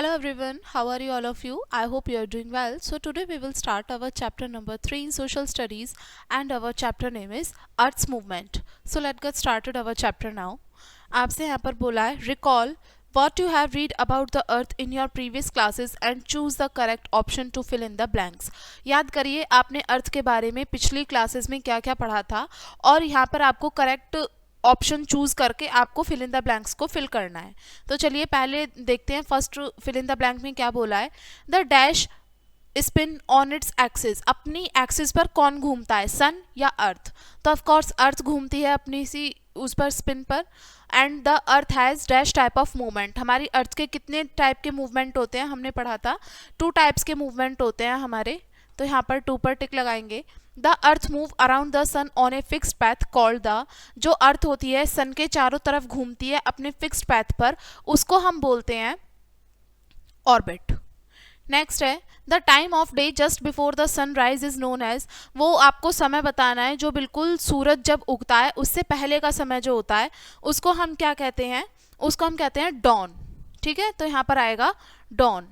Hello everyone, how are you all of you? I hope you are doing well. So today we will start our chapter number 3 in social studies and our chapter name is Earth's movement. So let's get started our chapter now. आपसे यहाँ पर बोला है recall what you have read about the earth in your previous classes and choose the correct option to fill in the blanks. याद करिए आपने अर्थ के बारे में पिछली क्लासेस में क्या क्या पढ़ा था और यहाँ पर आपको करेक्ट ऑप्शन चूज करके आपको फिल इन द ब्लैंक्स को फिल करना है. तो चलिए पहले देखते हैं first fill in the blank में क्या बोला है. The dash spin on its axis. अपनी एक्सिस पर कौन घूमता है, सन या अर्थ? तो ऑफ कोर्स अर्थ घूमती है अपनी सी उस पर स्पिन पर. And the earth has dash type of movement. हमारी अर्थ के कितने टाइप के मूवमेंट होते हैं हमने पढ़ा था, 2 टाइप्स के मूवमेंट होते हैं हमारे. तो यहाँ पर 2 पर टिक लगाएंगे. The earth move around the sun on a fixed path called the. जो अर्थ होती है सन के चारों तरफ घूमती है अपने फिक्स्ड पैथ पर, उसको हम बोलते हैं ऑर्बिट. नेक्स्ट है the time of day just before the sunrise is known as. वो आपको समय बताना है जो बिल्कुल सूरज जब उगता है उससे पहले का समय जो होता है उसको हम क्या कहते हैं, उसको हम कहते हैं डॉन. ठीक है, तो यहाँ पर आएगा डॉन.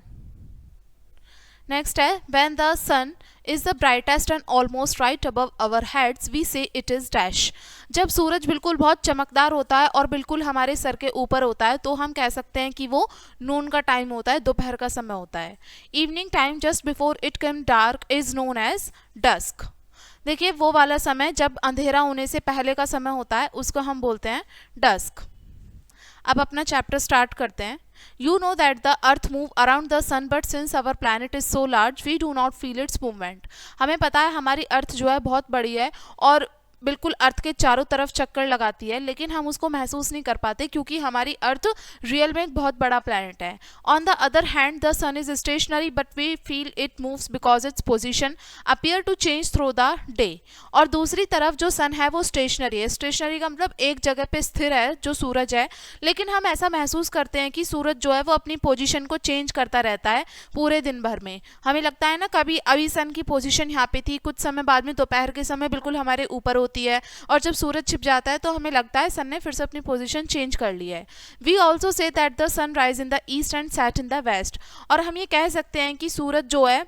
नेक्स्ट है when the sun is the brightest and almost right above our heads we say it is dash. जब सूरज बिल्कुल बहुत चमकदार होता है और बिल्कुल हमारे सर के ऊपर होता है तो हम कह सकते हैं कि वो नून का टाइम होता है, दोपहर का समय होता है. Evening time just before it come dark is known as dusk. देखिए वो वाला समय जब अंधेरा होने से पहले का समय होता है उसको हम बोलते हैं डस्क. अब अपना चैप्टर स्टार्ट करते हैं. You know that the earth move around the sun but since our planet is so large we do not feel its movement. हमें पता है हमारी अर्थ जो है बहुत बड़ी है और बिल्कुल अर्थ के चारों तरफ चक्कर लगाती है, लेकिन हम उसको महसूस नहीं कर पाते क्योंकि हमारी अर्थ रियल में एक बहुत बड़ा प्लैनेट है. On the other hand the sun is stationary but we feel it moves because its position appear to change through the day. और दूसरी तरफ जो सन है वो स्टेशनरी है. स्टेशनरी का मतलब एक जगह पे स्थिर है जो सूरज है, लेकिन हम ऐसा महसूस करते हैं कि सूरज जो है वो अपनी पोजीशन को चेंज करता रहता है पूरे दिन भर में. हमें लगता है ना कभी अभी सन की पोजीशन यहाँ पे थी, कुछ समय बाद में दोपहर के समय बिल्कुल हमारे ऊपर होती है और जब सूरज छिप जाता है तो हमें लगता है सन ने फिर से अपनी पोजीशन चेंज कर ली है. We also say that the sun rise in the east and set in the west. और हम ये कह सकते हैं कि सूरज जो है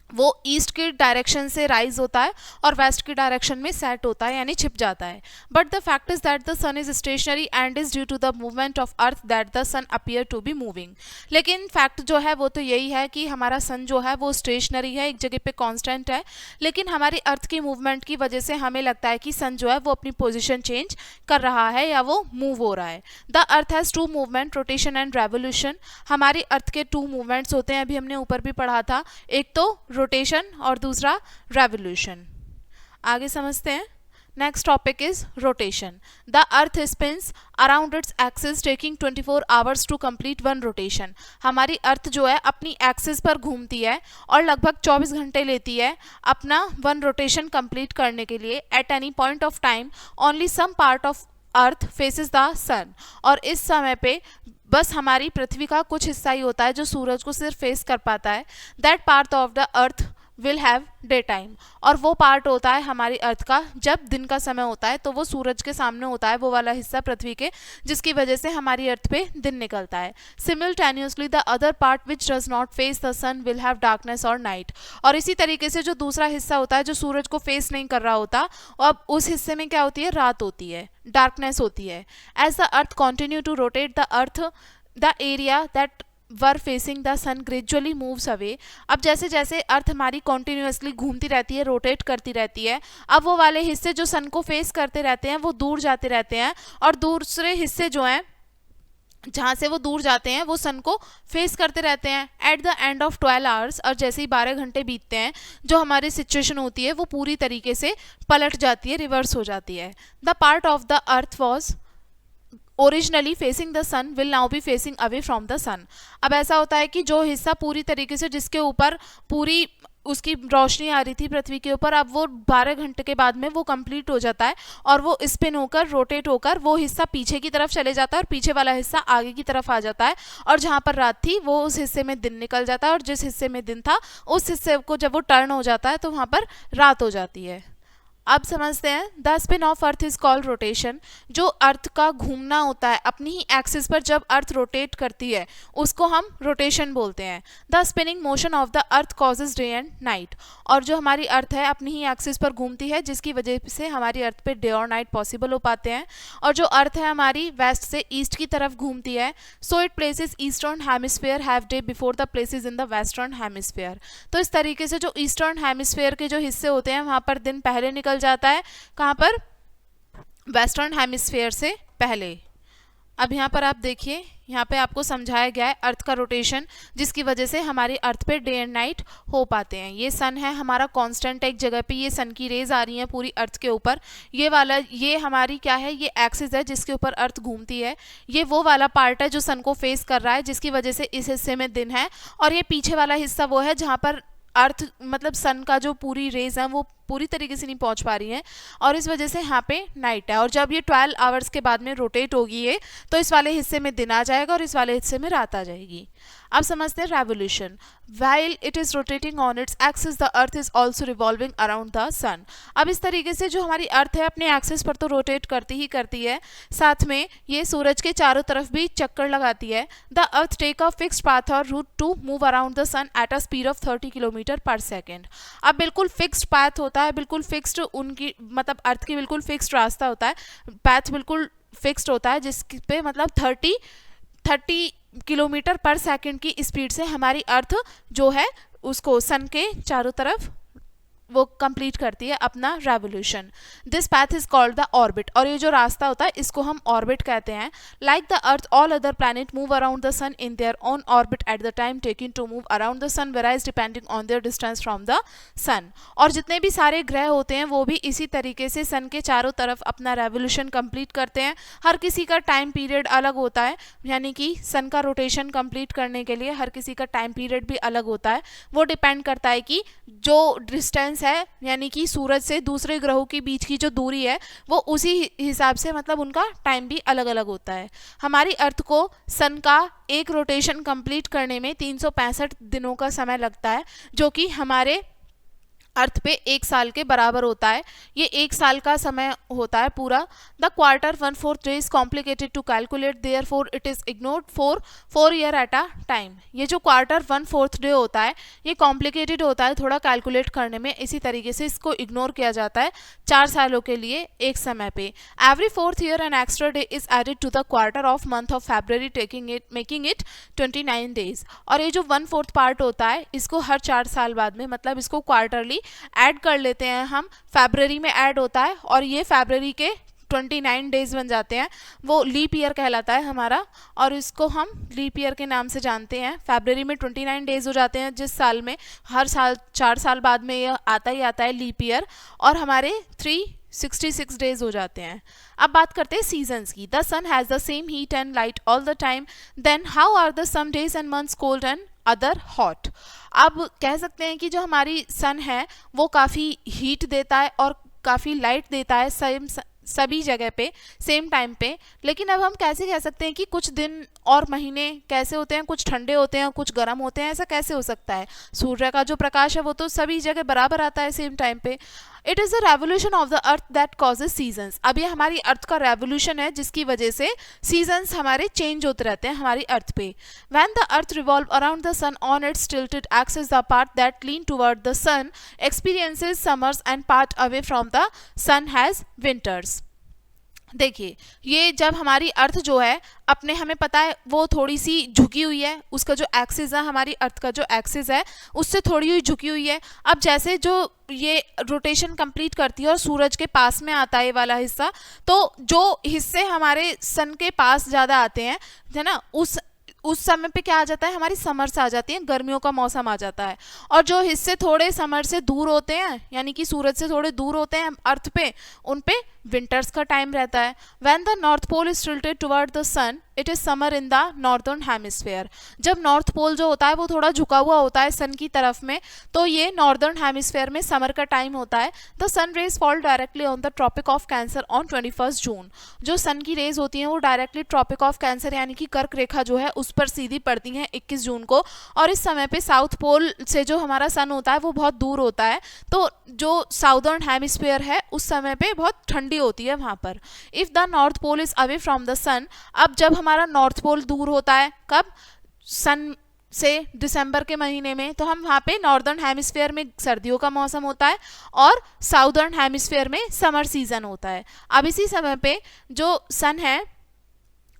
वो ईस्ट की डायरेक्शन से राइज होता है और वेस्ट की डायरेक्शन में सेट होता है यानी छिप जाता है. But the fact is that the sun is stationary and is due to the movement of earth that the sun appear to be moving. लेकिन फैक्ट जो है वो तो यही है कि हमारा सन जो है वो स्टेशनरी है, एक जगह पे कांस्टेंट है, लेकिन हमारी अर्थ की मूवमेंट की वजह से हमें लगता है कि सन जो है वो अपनी पोजिशन चेंज कर रहा है या वो मूव हो रहा है. The earth has 2 movement, rotation and revolution. हमारी अर्थ के 2 मूवमेंट्स होते हैं, अभी हमने ऊपर भी पढ़ा था, एक तो रोटेशन और दूसरा रेवोल्यूशन. आगे समझते हैं. Next topic is rotation. The earth spins around its axis taking 24 hours to complete 1 rotation. हमारी अर्थ जो है अपनी एक्सिस पर घूमती है और लगभग 24 घंटे लेती है अपना 1 रोटेशन कंप्लीट करने के लिए. At any point of time only some part of earth faces the sun. और इस समय पे बस हमारी पृथ्वी का कुछ हिस्सा ही होता है जो सूरज को सिर्फ फेस कर पाता है. That part of the earth will have day time. और वो पार्ट होता है हमारी अर्थ का जब दिन का समय होता है तो वो सूरज के सामने होता है वो वाला हिस्सा पृथ्वी के, जिसकी वजह से हमारी अर्थ पे दिन निकलता है. Simultaneously the other part which does not face the sun will have darkness और नाइट. और इसी तरीके से जो दूसरा हिस्सा होता है जो सूरज को फेस नहीं कर रहा होता, अब उस हिस्से में क्या होती है, रात होती है, डार्कनेस होती है. As the earth continue to rotate the earth the area that were facing the sun gradually moves away. अब जैसे जैसे अर्थ हमारी कॉन्टिन्यूसली घूमती रहती है, रोटेट करती रहती है, अब वो वाले हिस्से जो सन को फेस करते रहते हैं वो दूर जाते रहते हैं और दूसरे हिस्से जो हैं जहाँ से वो दूर जाते हैं वो सन को फेस करते रहते हैं. At the end of 12 hours, और जैसे ही 12 घंटे बीतते हैं जो हमारी सिचुएशन होती है वो पूरी तरीके से पलट जाती है, रिवर्स हो जाती है. The part of the earth was originally facing the sun will now be facing away from the sun. अब ऐसा होता है कि जो हिस्सा पूरी तरीके से जिसके ऊपर पूरी उसकी रोशनी आ रही थी पृथ्वी के ऊपर, अब वो 12 घंटे के बाद में वो कंप्लीट हो जाता है और वो स्पिन होकर रोटेट होकर वो हिस्सा पीछे की तरफ चले जाता है और पीछे वाला हिस्सा आगे की तरफ आ जाता है. और जहाँ पर रात थी वो उस हिस्से में दिन निकल जाता है और जिस हिस्से में दिन था उस हिस्से को जब वो टर्न हो जाता है तो वहाँ पर रात हो जाती है. अब समझते हैं the spin of earth is called rotation. जो अर्थ का घूमना होता है अपनी ही एक्सिस पर, जब अर्थ रोटेट करती है उसको हम रोटेशन बोलते हैं। The spinning motion of the earth causes day and night. और जो हमारी अर्थ है अपनी ही एक्सिस पर घूमती है, जिसकी वजह से हमारी अर्थ पे डे और नाइट पॉसिबल हो पाते हैं। और जो अर्थ है हमारी वेस्ट से ईस्ट की तरफ घूमती है, so it places eastern hemisphere have day before the places in the western hemisphere. तो इस तरीके से जो ईस्टर्न हेमिस्फीयर के जो हिस्से होते हैं वहाँ पर दिन पहले निकल जाता है। कहाँ पर? वेस्टर्न हेमिस्फीयर से पहले। अब यहाँ पर आप देखिए, यहाँ पे आपको समझाया गया है अर्थ का रोटेशन, जिसकी वजह से हमारी अर्थ पे डे एंड नाइट हो पाते हैं। ये सन है हमारा कांस्टेंट एक जगह पे, ये सन की रेज आ रही हैं पूरी अर्थ के ऊपर। ये वाला, ये हमारी क्या है, ये एक्सिस है जिसके ऊपर अर्थ घूमती है। ये वो वाला पार्ट है जो सन को फेस कर रहा है, जिसकी वजह से इस हिस्से में दिन है। और ये पीछे वाला हिस्सा वो है जहाँ पर अर्थ मतलब सन का जो पूरी रेज है वो पूरी तरीके से नहीं पहुंच पा रही है, और इस वजह से यहाँ पे नाइट है। और जब ये 12 आवर्स के बाद में रोटेट होगी ये, तो इस वाले हिस्से में दिन आ जाएगा और इस वाले हिस्से में रात आ जाएगी। अब समझते हैं revolution. While it is rotating on its axis, the earth is also revolving around the sun. अब इस तरीके से जो हमारी अर्थ है अपने एक्सिस पर तो रोटेट करती ही करती है, साथ में ये सूरज के चारों तरफ भी चक्कर लगाती है। The earth take a fixed path और route to move around the sun at a speed of 30 kilometre per second. अब बिल्कुल फिक्स्ड पाथ होता है, बिल्कुल फिक्स्ड उनकी मतलब अर्थ की बिल्कुल फिक्स्ड रास्ता होता है, पाथ बिल्कुल फिक्स्ड होता है, जिस पे मतलब 30 किलोमीटर पर सेकंड की स्पीड से हमारी अर्थ जो है उसको सन के चारों तरफ वो कंप्लीट करती है अपना revolution. This path is called the orbit. और ये जो रास्ता होता है इसको हम ऑर्बिट कहते हैं। Like the earth all other planet move around the sun in their own orbit at the time taking to move around the sun varies depending on their distance from the sun. और जितने भी सारे ग्रह होते हैं वो भी इसी तरीके से सन के चारों तरफ अपना रेवोल्यूशन कंप्लीट करते हैं। हर किसी का टाइम पीरियड अलग होता है, यानी कि सन का रोटेशन कंप्लीट करने के लिए हर किसी का टाइम पीरियड भी अलग होता है। वो डिपेंड करता है कि जो डिस्टेंस है, यानी कि सूरज से दूसरे ग्रहों के बीच की जो दूरी है वो उसी हिसाब से मतलब उनका टाइम भी अलग अलग होता है। हमारी अर्थ को सन का एक रोटेशन कंप्लीट करने में 365 दिनों का समय लगता है, जो कि हमारे अर्थ पे एक साल के बराबर होता है। ये एक साल का समय होता है पूरा। The quarter 1/4 day is complicated to calculate, therefore it is ignored for 4 year at a time. ये जो क्वार्टर 1/4 डे होता है ये कॉम्प्लिकेटेड होता है थोड़ा कैलकुलेट करने में, इसी तरीके से इसको इग्नोर किया जाता है 4 सालों के लिए एक समय पे। Every 4th year an extra day is added to the quarter of month of February making it 29 days. और ये जो 1/4 पार्ट होता है इसको हर 4 साल बाद में मतलब इसको क्वार्टरली ऐड कर लेते हैं हम। फरवरी में ऐड होता है और ये फरवरी के 29 डेज बन जाते हैं, वो लीप ईयर कहलाता है हमारा, और इसको हम लीप ईयर के नाम से जानते हैं। फरवरी में 29 डेज हो जाते हैं, जिस साल में हर साल 4 साल बाद में ये आता ही आता है लीप ईयर, और हमारे 366 डेज हो जाते हैं। अब बात करते हैं सीजन्स की। The sun has the same heat and light all the time, then how are the some days and months cold and other hot. अब कह सकते हैं कि जो हमारी सन है वो काफ़ी हीट देता है और काफ़ी लाइट देता है सभी जगह पे सेम टाइम पे। लेकिन अब हम कैसे कह सकते हैं कि कुछ दिन और महीने कैसे होते हैं, कुछ ठंडे होते हैं कुछ गर्म होते हैं, ऐसा कैसे हो सकता है? सूर्य का जो प्रकाश है वो तो सभी जगह बराबर आता है सेम टाइम पे। It is the revolution of the earth that causes seasons. अब ये हमारी अर्थ का रेवोल्यूशन है जिसकी वजह से सीजन्स हमारे चेंज होते रहते हैं हमारी अर्थ पे। When the earth revolve around the sun on its tilted axis, the part that lean toward the sun experiences summers and part away from the sun has winters. देखिए, ये जब हमारी अर्थ जो है अपने हमें पता है वो थोड़ी सी झुकी हुई है, उसका जो एक्सिस है हमारी अर्थ का जो एक्सिस है उससे थोड़ी हुई झुकी हुई है। अब जैसे जो ये रोटेशन कंप्लीट करती है और सूरज के पास में आता है ये वाला हिस्सा, तो जो हिस्से हमारे सन के पास ज़्यादा आते हैं है ना, उस समय पे क्या आ जाता है, हमारी समर्स आ जाती हैं, गर्मियों का मौसम आ जाता है। और जो हिस्से थोड़े समर से दूर होते हैं यानी कि सूरज से थोड़े दूर होते हैं अर्थ पे, उन पे विंटर्स का टाइम रहता है। When the north pole is tilted toward the sun it is summer in the northern hemisphere. जब नॉर्थ पोल जो होता है वो थोड़ा झुका हुआ होता है सन की तरफ में, तो ये नॉर्दर्न हेमिस्फेयर में समर का टाइम होता है। The sun rays fall directly on the tropic of cancer on 21 June. जो सन की रेज होती हैं वो डायरेक्टली ट्रॉपिक ऑफ कैंसर यानी कि कर्क रेखा जो है उस पर सीधी पड़ती हैं 21 जून को। और इस समय पे साउथ पोल से जो हमारा सन होता है वो बहुत दूर होता है, तो जो साउदर्न हेमिस्फीयर है उस समय पे बहुत ठंडी होती है वहाँ पर। If the north pole is away from the sun, अब जब हमारा नॉर्थ पोल दूर होता है कब, सन से दिसंबर के महीने में, तो हम वहाँ पे नॉर्दर्न हेमिस्फीयर में सर्दियों का मौसम होता है और साउदर्न हेमिस्फीयर में समर सीजन होता है। अब इसी समय पे जो सन है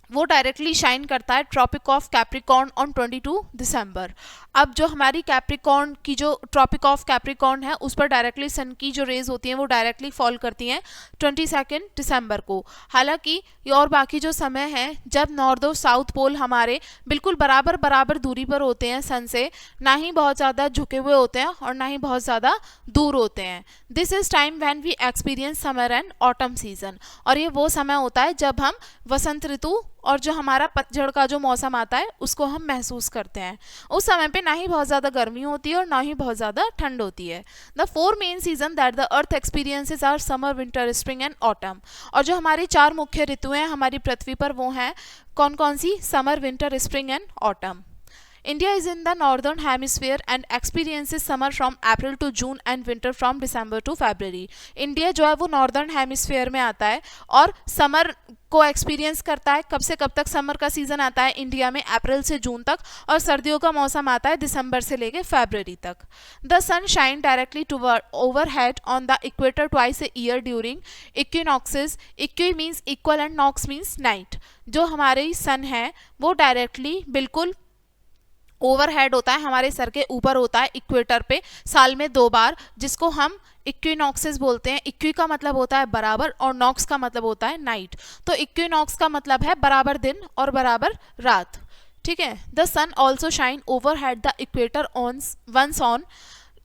वो डायरेक्टली शाइन करता है ट्रॉपिक ऑफ कैप्रिकॉर्न ऑन 22 दिसंबर। अब जो हमारी कैप्रिकॉर्न की जो ट्रॉपिक ऑफ कैप्रिकॉर्न है उस पर डायरेक्टली सन की जो रेज होती हैं वो डायरेक्टली फॉल करती हैं 22 दिसंबर को। हालांकि ये और बाकी जो समय है जब नॉर्थ और साउथ पोल हमारे बिल्कुल बराबर बराबर दूरी पर होते हैं सन से, ना ही बहुत ज़्यादा झुके हुए होते हैं और ना ही बहुत ज़्यादा दूर होते हैं। This is time when we experience summer and autumn season. और ये वो समय होता है जब हम वसंत ऋतु और जो हमारा पतझड़ का जो मौसम आता है उसको हम महसूस करते हैं। उस समय पे ना ही बहुत ज़्यादा गर्मी होती है और ना ही बहुत ज़्यादा ठंड होती है। The 4 main season that the earth experiences are summer, winter, spring and autumn. और जो हमारी 4 मुख्य ऋतुएं हैं हमारी पृथ्वी पर वो हैं कौन कौन सी, summer, winter, spring and autumn. India is in the northern hemisphere and experiences summer from April to June and winter from December to February. India जो है वो नॉर्दर्न हेमिस्फीयर में आता है और समर को एक्सपीरियंस करता है। कब से कब तक समर का सीजन आता है इंडिया में, अप्रैल से जून तक, और सर्दियों का मौसम आता है दिसंबर से लेके फरवरी तक। The sun shine directly overhead on the equator twice a year during equinoxes. Equi means equal and nox means night. जो हमारी सन है वो डायरेक्टली बिल्कुल ओवरहेड होता है, हमारे सर के ऊपर होता है इक्वेटर पे साल में 2 बार, जिसको हम इक्विनॉक्सेस बोलते हैं। इक्वी का मतलब होता है बराबर और नॉक्स का मतलब होता है नाइट। तो इक्विनॉक्स का मतलब है बराबर दिन और बराबर रात, ठीक है। The sun also shine overhead the equator on once on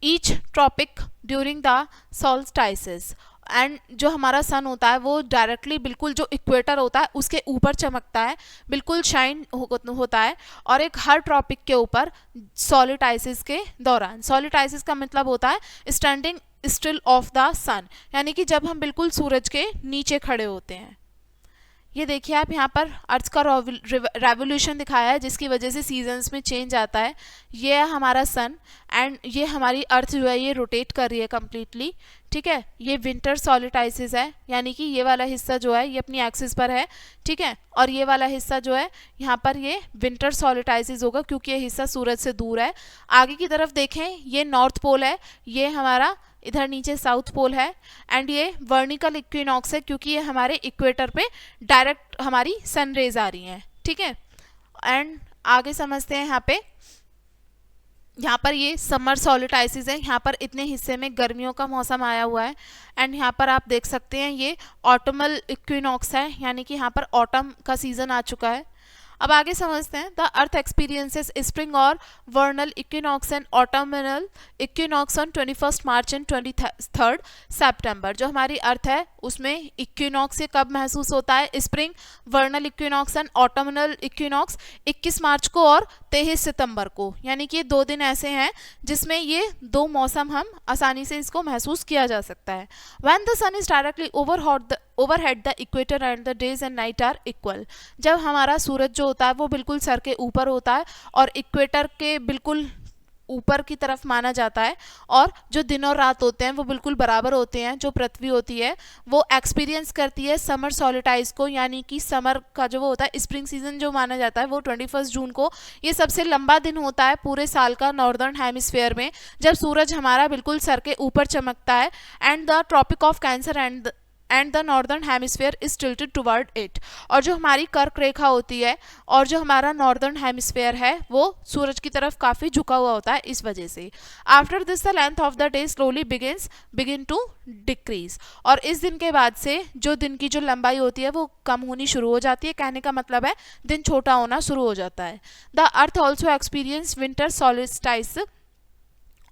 each tropic during the solstices. And जो हमारा सन होता है वो डायरेक्टली बिल्कुल जो इक्वेटर होता है उसके ऊपर चमकता है, बिल्कुल शाइन होता है, और एक हर ट्रॉपिक के ऊपर सोलिटाइसिस के दौरान। सोलिटाइसिस का मतलब होता है स्टैंडिंग स्टिल ऑफ द सन, यानी कि जब हम बिल्कुल सूरज के नीचे खड़े होते हैं। ये देखिए आप यहाँ पर अर्थ का रेवोल्यूशन दिखाया है जिसकी वजह से सीजन्स में चेंज आता है। ये है हमारा सन एंड ये हमारी अर्थ जो है ये रोटेट कर रही है कम्प्लीटली, ठीक है। ये विंटर सोलिटाइसिस है, यानी कि ये वाला हिस्सा जो है ये अपनी एक्सिस पर है, ठीक है, और ये वाला हिस्सा जो है यहाँ पर ये विंटर सोलिटाइसिस होगा क्योंकि ये हिस्सा सूरज से दूर है। आगे की तरफ देखें ये नॉर्थ पोल है, ये हमारा इधर नीचे साउथ पोल है, एंड ये वर्निकल इक्विनॉक्स है क्योंकि ये हमारे इक्वेटर पे डायरेक्ट हमारी सन रेज आ रही हैं, ठीक है। एंड आगे समझते हैं यहाँ पर ये समर सोलिटाइसिस है, यहाँ पर इतने हिस्से में गर्मियों का मौसम आया हुआ है, एंड यहाँ पर आप देख सकते हैं ये ऑटमल इक्विनॉक्स है, यानी कि यहाँ पर ऑटम का सीजन आ चुका है। अब आगे समझते हैं द अर्थ एक्सपीरियंसेस स्प्रिंग और vernal equinox and autumnal equinox on 21 March and 23 September. जो हमारी अर्थ है उसमें इक्विनॉक्स ये कब महसूस होता है, spring, vernal equinox and autumnal equinox 21 मार्च को और 23 सितंबर को, यानी कि 2 दिन ऐसे हैं जिसमें ये 2 मौसम हम आसानी से इसको महसूस किया जा सकता है। When the sun is directly overhead the equator and the days and night are equal. जब हमारा सूरज जो होता है वो बिल्कुल सर के ऊपर होता है और इक्वेटर के बिल्कुल ऊपर की तरफ माना जाता है, और जो दिन और रात होते हैं वो बिल्कुल बराबर होते हैं। जो पृथ्वी होती है वो एक्सपीरियंस करती है समर सोलिटाइज को, यानी कि समर का जो वो होता है स्प्रिंग सीजन जो माना जाता है वो 21 जून को। ये सबसे लंबा दिन होता है पूरे साल का नॉर्दर्न हेमिस्फीयर में, जब सूरज हमारा बिल्कुल सर के ऊपर चमकता है, and the tropic of cancer and the northern hemisphere is tilted toward it. और जो हमारी कर्क रेखा होती है और जो हमारा नॉर्दर्न हेमिस्फीयर है वो सूरज की तरफ काफ़ी झुका हुआ होता है इस वजह से। After this the length of the day slowly begin to decrease. और इस दिन के बाद से जो दिन की जो लंबाई होती है वो कम होनी शुरू हो जाती है, कहने का मतलब है दिन छोटा होना शुरू हो जाता है। The earth also experience winter solstice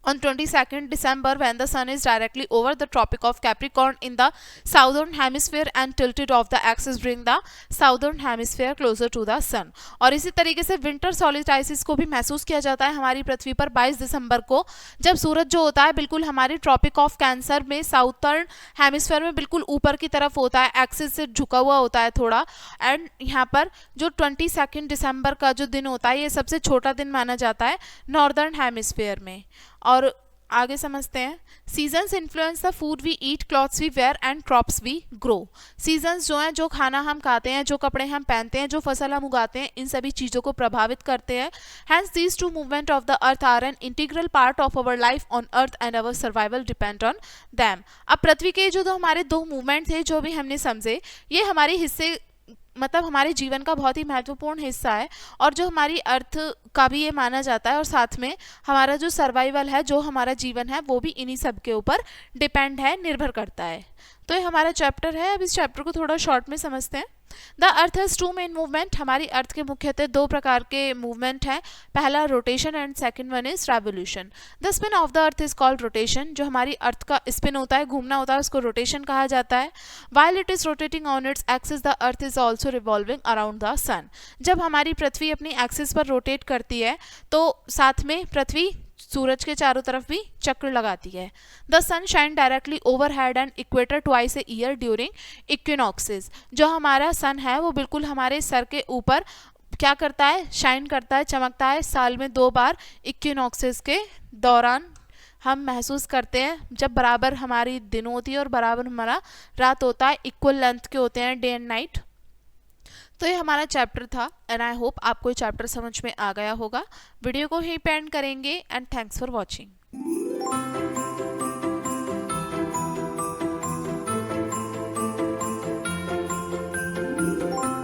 on 22nd December when the sun is directly over the Tropic of Capricorn in the southern hemisphere and tilted off the axis bring the southern hemisphere closer to the sun। और इसी तरीके से winter solstice को भी महसूस किया जाता है हमारी पृथ्वी पर 22 दिसंबर को, जब सूरज जो होता है बिल्कुल हमारी ट्रॉपिक ऑफ कैंसर में साउथर्न हेमिस्फीयर में बिल्कुल ऊपर की तरफ होता है, एक्सिस से झुका हुआ होता है थोड़ा। एंड यहाँ पर जो 22 दिसंबर का जो दिन होता है ये सबसे छोटा दिन माना जाता है नॉर्दर्न हेमिस्फीयर में। और आगे समझते हैं, seasons influence the food we eat, clothes we wear and crops we grow. Seasons जो हैं, जो खाना हम खाते हैं, जो कपड़े हम पहनते हैं, जो फसल हम उगाते हैं, इन सभी चीज़ों को प्रभावित करते हैं। Hence these two movement of the earth are an integral part of our life on earth and our survival depend on them. अब पृथ्वी के जो हमारे दो मूवमेंट थे जो भी हमने समझे, ये हमारे हिस्से मतलब हमारे जीवन का बहुत ही महत्वपूर्ण हिस्सा है, और जो हमारी अर्थ का भी ये माना जाता है, और साथ में हमारा जो सर्वाइवल है, जो हमारा जीवन है, वो भी इन्हीं सब के ऊपर डिपेंड है, निर्भर करता है। तो ये हमारा चैप्टर है। अब इस चैप्टर को थोड़ा शॉर्ट में समझते हैं। The earth has two main movement, हमारी अर्थ के मुख्यतः दो प्रकार के मूवमेंट हैं, पहला rotation and second one is revolution. The spin off the earth is called rotation, जो हमारी अर्थ का स्पिन होता है, घूमना होता है, उसको रोटेशन कहा जाता है। While it is rotating on its axis the earth is also revolving around the sun. जब हमारी पृथ्वी अपनी एक्सिस पर रोटेट करती है तो साथ में पृथ्वी सूरज के चारों तरफ भी चक्र लगाती है। The sun shine directly overhead and equator twice a year during equinoxes. जो हमारा सन है वो बिल्कुल हमारे सर के ऊपर क्या करता है, शाइन करता है, चमकता है, साल में 2 बार इक्विनॉक्सेस के दौरान हम महसूस करते हैं, जब बराबर हमारी दिन होती है और बराबर हमारा रात होता है, इक्वल लेंथ के होते हैं डे एंड नाइट। तो ये हमारा चैप्टर था एंड आई होप आपको ये चैप्टर समझ में आ गया होगा। वीडियो को यहीं पे एंड करेंगे एंड थैंक्स फॉर वॉचिंग।